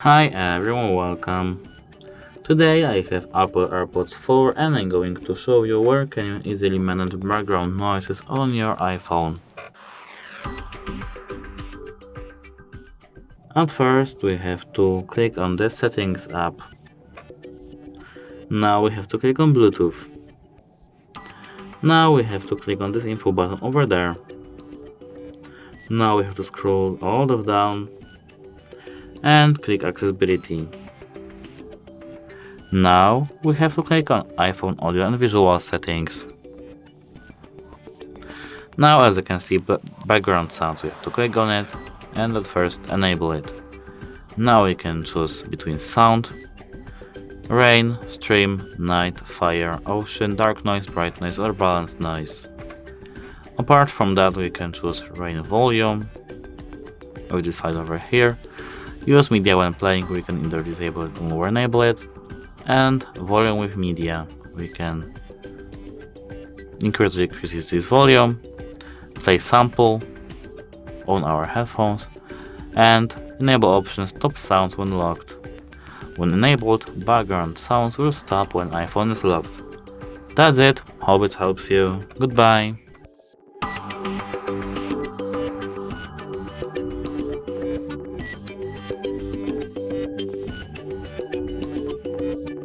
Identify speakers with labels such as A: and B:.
A: Hi everyone, welcome. Today I have Apple AirPods 4 and I'm going to show you where can you easily manage background noises on your iPhone. At first we have to click on the Settings app. Now we have to click on Bluetooth. Now we have to click on this info button over there. Now we have to scroll all the way down and click Accessibility. Now we have to click on iPhone Audio and Visual Settings. Now as you can see background sounds, we have to click on it and at first enable it. Now we can choose between sound, rain, stream, night, fire, ocean, dark noise, bright noise or balanced noise. Apart from that we can choose rain volume, we decide over here. Use media when playing, we can either disable it or enable it. And volume with media, we can increase or decrease this volume, play sample on our headphones, and enable options stop sounds when locked. When enabled, background sounds will stop when iPhone is locked. That's it, hope it helps you. Goodbye.